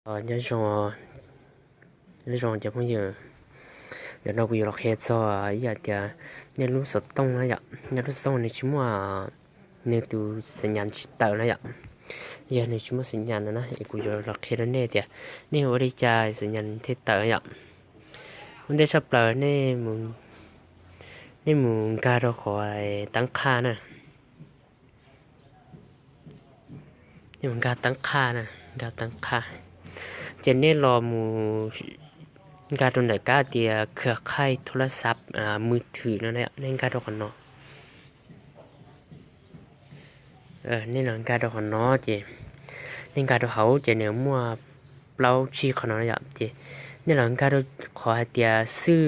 nhớ cho bây giờ đâu có được hết rồi giờ thì nhớ lúc sốt tông nó vậy nhớ lúc sốt này chúng mà nhớ từ sinh nhật tờ nó vậy giờ này chúng mà sinh nhật nó cũng giờ được hết rồi thì nếu ở đây chơi sinh nhật thế tờ vậy vấn đề sắp tới nên muốn ca đó khỏi tăng ca nè nên muốn ca tăng ca nè ca tăng ca cho nênรอหมู่การโดนแต่ก้าเดียเครือข่ายโทรศัพท์มือถือนั่นแหละในการโดนกันเนาะในหลังการโดนกันเนาะเจในการโดนเขาเจเนี่ยมั่วเราชี้ขนาดนี้เจในหลังการโดนขอให้เดียซื้อ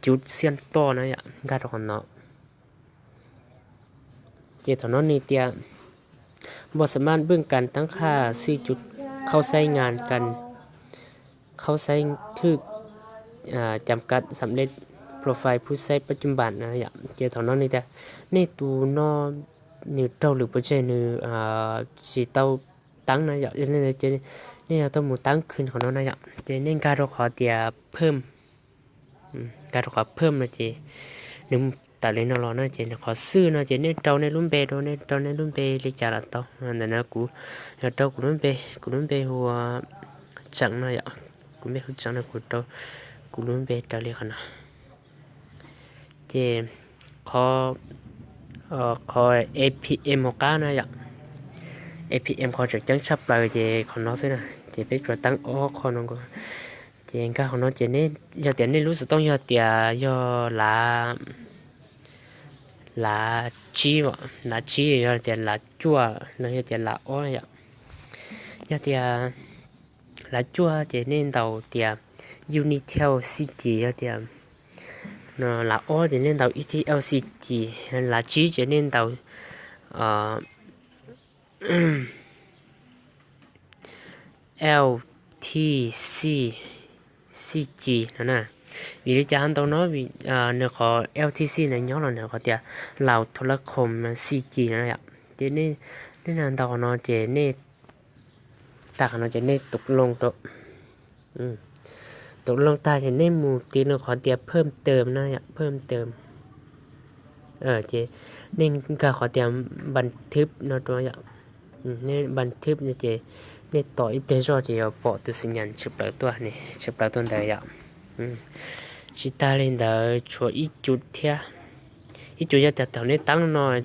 จุดเสียนต่อนะการโดนกันเนาะเจตอนนั้นนี่เดียบ่สามารถเบิ่งการตั้งค่าซื้อจุดเข้าใช้งานกันเข้าใช้ทึกจำกัดสำเร็จโปรไฟล์ผู้ใช้ปัจจุบันนะอย่างเจอตอนนั้นนี่แต่ในตัวนอนิวเต้าหรือปัจจัยนิวสีเต้าตั้งนะอย่างนี้เจนี่เราต้องมูตั้งคืนของน้องนะอย่างเจนี่การเราขอเตียเพิ่มการเราขอเพิ่มนะเจนึกแต่เลยนรอนะเจขอซื้อนะเจนี่เต้าในรุ่นเบย์ในเต้าในรุ่นเบย์เลยจ่าละเต้านั่นนะกูเต้ากูรุ่นเบย์หัวจังนะอย่างกูไม่รู้จังนะกูเต้ากูรู้เบต้าเลยขนาดเจขอAPM ของก้านะอย่าง APM ขอจากจังชับเลยเจของน้องสินะเจไปตรวจตั้งของน้องก็เจก้าของน้องเจนี่ยอดเตียนนี่รู้สึกต้องยอดเตียยอลาจีวะลาจียอดเตียนลาจั่วแล้วยอดเตียนลาอ้อยอย่างยอดเตียลาจั่วเจนี่เดาเตียUnitel CG á thì nó là O thì nên tàu ETL CG là G thì nên tàu LTC CG nữa nè vì cho anh tàu nói vì nó có LTC này nhớ là nó có tiền Lào Telecom CG nữa ạ thế nên là tàu nó chỉ nên tạc nó chỉ nên tục lông đóตกลงตาจะได้หมู่ตีนขอเตียเพิ่มเติมนะเพิ่มเติมเจนี่ก็ขอเตียบันทึกนะตัวอย่างนี่บันทึกเนี่ยเจนี่ต่ออีกเพจจะเอาปอตัวสัญญาณฉุบหลักตัวนี่ฉุบหลักตัวใดอย่างชิตาเล่นเดอชัวอีจุดเทียอีจุดจะแต่ตอนนี้ตั้งหน่อย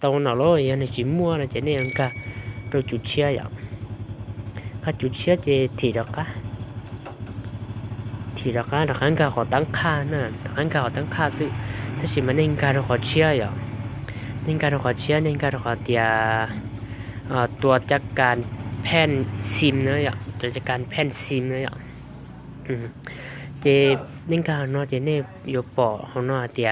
ตรงหน่อยเลยยังในจิมัวนะเจนี่ยังก็เราจุดเชียอย่างถ้าจุดเชียเจถีดอกะthì đó là khán giả họ tăng ca nè khán giả họ tăng ca sự thế chỉ mà nên ca họ chia vậy nên ca họ chia nên ca họ thìตัวจัดการแผ่นซิมnữa vậyตัวจัดการแผ่นซิมnữa vậyเจnên ca nóเจเนี่ยอยู่ปอเขาเนาะที่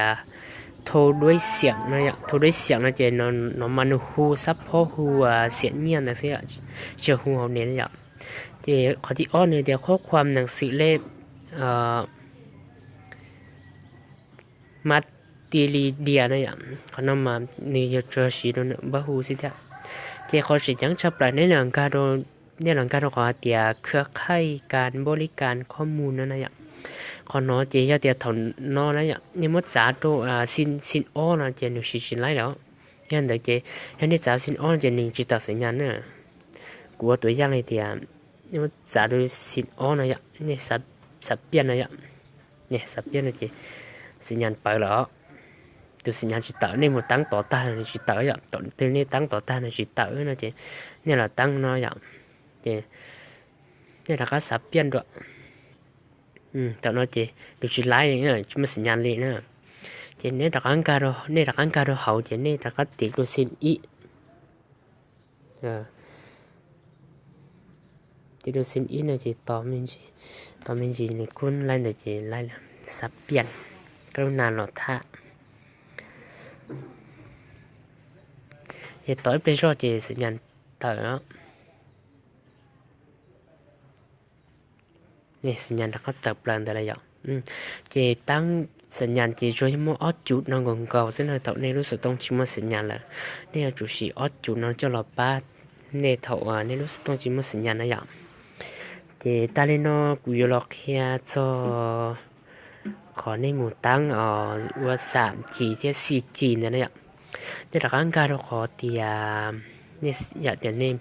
โทรด้วยเสียงนะvậyโทรด้วยเสียงนะเจnóมันหูซับพอหูเสียงเงียบนะสิเชื่อหูเขาเนี่ยvậyเจเขาที่อ้อนเนี่ยเดี๋ยวข้อความหนังสือเล่มัดตีลีเดียนะอย่างเขานำมานี่จะเจอสีโดนบ้าหูสิท่าเจ้าเขาสิจังชับหลายในหลังการโดนในหลังการขอเตียเครือข่ายการบริการข้อมูลนั่นนะอย่างขอน้อเจ้าเตียถอนน้อนะอย่างนี่มดจ่าโตสินอ้อนะเจ้าหนูสิไล่แล้วยันเด็กเจ้ายันนี่จ่าสินอ้อเจ้าหนึ่งจิตตัดสัญญาณเนี่ยกูว่าตัวอย่างเลยเตียนี่มดจ่าโดยสินอ้อนะอย่างนี่สับเปลี่ยนนะอย่างเนี่ยสับเปลี่ยนนะเจ้สัญญาณไปแล้วตัวสัญญาณจิตเตอร์นี่มันตั้งต่อต้านจิตเตอร์อย่างตัวนี้ตั้งต่อต้านจิตเตอร์นะเจ้เนี่ยlàตั้งน้อยอย่างเจ้เนี่ยlà cáiสับเปลี่ยนด้วยแต่น้อยเจ้ดูจิตไล่เนี่ยจุดสัญญาณเลยนะเจ้เนี่ยlà ăn cà rôเนี่ยlà ăn cà rô hậuเจ้เนี่ยlà cái tiết đồ xin ý tiết đồ xin ý là จ้ต่อมันจีนี่คุณไล่เดี๋ยวจีไล่สับเปลี่ยนกรุณาหลอดท่าเดี๋ยวต่อไปรอจีสัญญาณต่อแล้วนี่สัญญาณเขาจับปลางแต่ละอย่างจีตั้งสัญญาณจีช่วยให้มั่วออดจุดน้องกงเก่าซึ่งในต่อในรู้สึกต้องชิมว่าสัญญาณแหละนี่จุดสีออดจุดน้องเจ้าหลอดป้าในเท่าในรู้สึกต้องชิมว่าสัญญาณนะอย่าง thì ta lên nó cú yo lọc kia cho khó nên một tăng ở vừa giảm chỉ theo xì chỉ nữa đấy ạ thế là các cái đó khó thì nên dạ tiền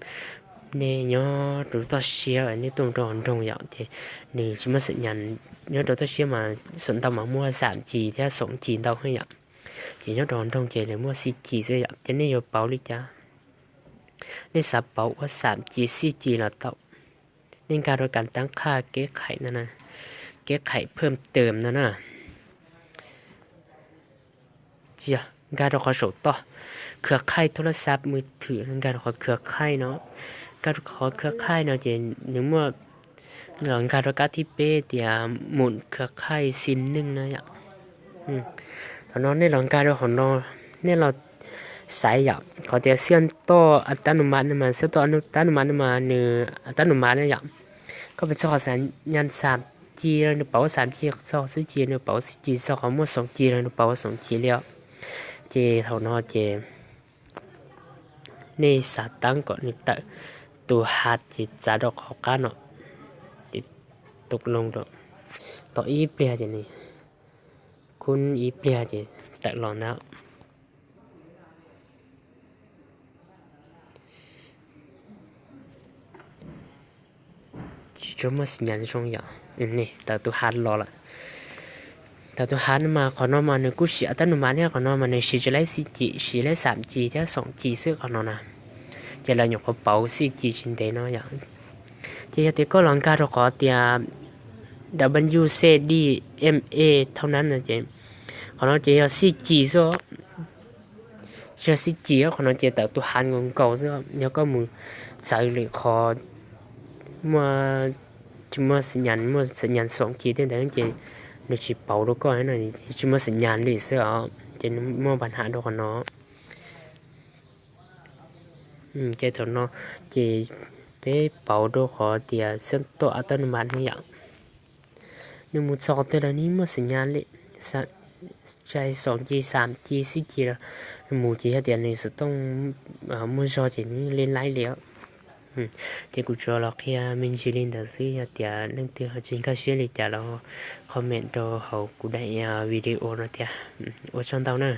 nên nhớ đối tác xia ở nên tôn trọng trọng yếu thì nếu chúng ta sẽ nhận nhớ đối tác xia mà xuân tâm mà mua giảm chỉ theo sống chỉ đâu hay ạ chỉ nhớ đòn trong chỉ để mua xì chỉ rồi ạ cho nên yêu bảo đi cha nên sắp bảoว่าgiảm chỉ xì chỉ là tạo nênการโดยการตั้งค่าแก้ไขนั่นนะแก้ไขเพิ่มเติมนั่นนะเจ้าการเราขอส่งต่อเครือข่ายโทรศัพท์มือถือการขอเครือข่ายเนาะการขอเครือข่ายเนาะจะนึกว่าหลังการเราการที่เป้เดียหมุนเครือข่ายซิมนึงนะอย่างตอนนั้นในหลังการเราของเราเนี่ยเราสายอย่างขอเดียเสียนต่ออัตโนมัติมาเสียต่ออัตโนมัติมาเนื้ออัตโนมัติเนี่ยอย่างก็เป็นข้อสัญญาณ3G แล้วหรือเปล่า3G 2G หรือเปล่า 4G 2ของมั่ว 2G แล้วหรือเปล่า 2G แล้วเจเท่านั้นเจในสาตั้งก่อนนี่แต่ตัวหัดจิตจะดอกเขากันเนาะจิตตกลงดอกต่ออีเปลี่ยนจะนี่คุณอีเปลี่ยนจะแต่ลองแล้วchúng mà nhận xong vậy nè tại tôi hát lo lại tại tôi hát mà còn nó mà nó cứ xỉa tới nó mà nè còn nó mà nó xỉa lấy xỉ lấy 3G thế 2G xưa còn nó nè chỉ là nhục có bảo 4G trên đấy nó vậy chỉ thì có lần cả rồi có thì WCDMA เท่านั้นนะเจcòn nó chỉ là 4G số cho 4G còn nó chỉ tại tôi hát ngon cầu số nhớ có một giải lệ khó mà chúng mà sinh nhắn 2G thế đấy chị nó chỉ bảo đâu có cái này chúng mà sinh nhắn lịch sử chị mua bản hạn đâu còn nó chị thằng nó chị bé bảo đâu có thì sinh tổ ở tên bạn như vậy nhưng một số thế là ní mà sinh nhắn lịch chạy 2G 3G 4G là một chỉ là tiền này sẽต้องmua cho chị lên lái liệu thì cũng cho là khi mình chỉ lên đó thì lên từ trên các xe lịch là comment cho hậu của đại video nó thì ở trong tàu nữa